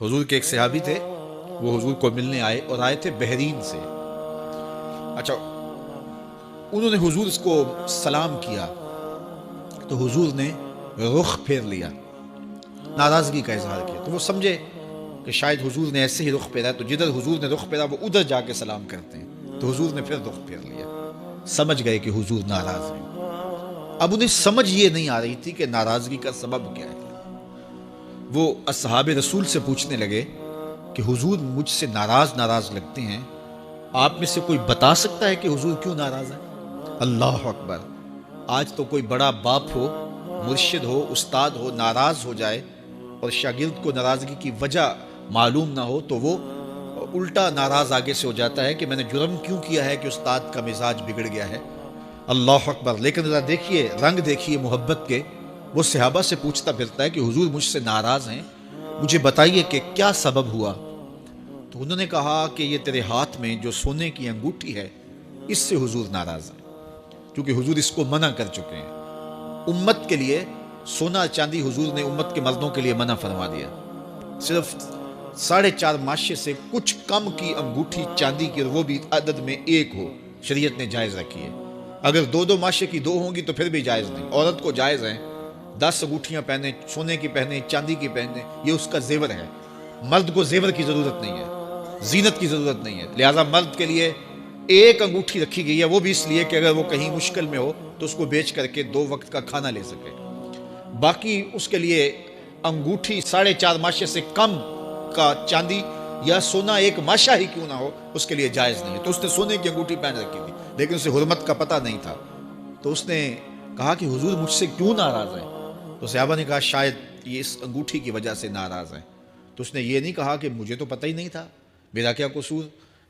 حضور کے ایک صحابی تھے، وہ حضور کو ملنے آئے اور آئے تھے بحرین سے۔ اچھا، انہوں نے حضور کو سلام کیا تو حضور نے رخ پھیر لیا، ناراضگی کا اظہار کیا۔ تو وہ سمجھے کہ شاید حضور نے ایسے ہی رخ پھیرا، تو جدھر حضور نے رخ پھیرا وہ ادھر جا کے سلام کرتے ہیں، تو حضور نے پھر رخ پھیر لیا۔ سمجھ گئے کہ حضور ناراض ہیں۔ اب انہیں سمجھ یہ نہیں آ رہی تھی کہ ناراضگی کا سبب کیا ہے۔ وہ اصحاب رسول سے پوچھنے لگے کہ حضور مجھ سے ناراض لگتے ہیں، آپ میں سے کوئی بتا سکتا ہے کہ حضور کیوں ناراض ہے؟ اللہ اکبر! آج تو کوئی بڑا باپ ہو، مرشد ہو، استاد ہو، ناراض ہو جائے اور شاگرد کو ناراضگی کی وجہ معلوم نہ ہو تو وہ الٹا ناراض آگے سے ہو جاتا ہے کہ میں نے جرم کیوں کیا ہے کہ استاد کا مزاج بگڑ گیا ہے۔ اللہ اکبر! لیکن ذرا دیکھیے، رنگ دیکھیے محبت کے، وہ صحابہ سے پوچھتا پھرتا ہے کہ حضور مجھ سے ناراض ہیں، مجھے بتائیے کہ کیا سبب ہوا؟ تو انہوں نے کہا کہ یہ تیرے ہاتھ میں جو سونے کی انگوٹھی ہے، اس سے حضور ناراض ہیں، کیونکہ حضور اس کو منع کر چکے ہیں۔ امت کے لیے سونا چاندی حضور نے امت کے مردوں کے لیے منع فرما دیا۔ صرف 4.5 ماشے سے کچھ کم کی انگوٹھی چاندی کی، اور وہ بھی عدد میں ایک ہو، شریعت نے جائز رکھی ہے۔ اگر 2 ماشے کی 2 ہوں گی تو پھر بھی جائز نہیں۔ عورت کو جائز ہیں 10 انگوٹھیاں پہنے، سونے کی پہنے، چاندی کی پہنے، یہ اس کا زیور ہے۔ مرد کو زیور کی ضرورت نہیں ہے، زینت کی ضرورت نہیں ہے، لہذا مرد کے لیے ایک انگوٹھی رکھی گئی ہے، وہ بھی اس لیے کہ اگر وہ کہیں مشکل میں ہو تو اس کو بیچ کر کے 2 وقت کا کھانا لے سکے۔ باقی اس کے لیے انگوٹھی 4.5 ماشے سے کم کا چاندی یا سونا 1 ماشا ہی کیوں نہ ہو، اس کے لیے جائز نہیں ہے۔ تو اس نے سونے کی انگوٹھی پہن رکھی تھی، لیکن اسے حرمت کا پتہ نہیں تھا۔ تو اس نے کہا کہ حضور مجھ سے کیوں ناراض ہیں؟ تو صحابہ نے کہا شاید یہ اس انگوٹھی کی وجہ سے ناراض ہیں۔ تو اس نے یہ نہیں کہا کہ مجھے تو پتہ ہی نہیں تھا، میرا کیا قصور؟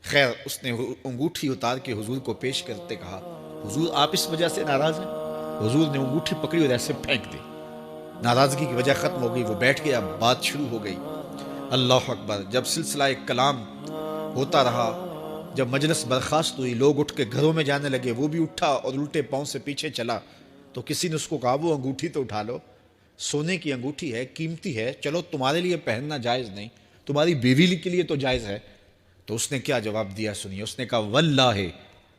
خیر، اس نے انگوٹھی اتار کے حضور کو پیش کرتے کہا حضور آپ اس وجہ سے ناراض ہیں؟ حضور نے انگوٹھی پکڑی اور ایسے پھینک دی، ناراضگی کی وجہ ختم ہو گئی، وہ بیٹھ گیا، بات شروع ہو گئی۔ اللہ اکبر! جب سلسلہ کلام ہوتا رہا، جب مجلس برخاست ہوئی، لوگ اٹھ کے گھروں میں جانے لگے، وہ بھی اٹھا اور الٹے پاؤں سے پیچھے چلا، تو کسی نے اس کو کہا وہ انگوٹھی تو اٹھا لو، سونے کی انگوٹھی ہے، قیمتی ہے، چلو تمہارے لیے پہننا جائز نہیں، تمہاری بیوی کے لیے تو جائز ہے۔ تو اس نے کیا جواب دیا سنیے، اس نے کہا واللہ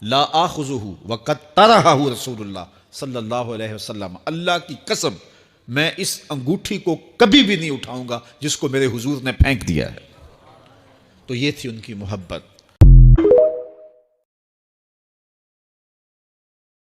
لا آخذہ وقد طرحہ رسول اللہ صلی اللہ علیہ وسلم، اللہ کی قسم میں اس انگوٹھی کو کبھی بھی نہیں اٹھاؤں گا جس کو میرے حضور نے پھینک دیا ہے۔ تو یہ تھی ان کی محبت۔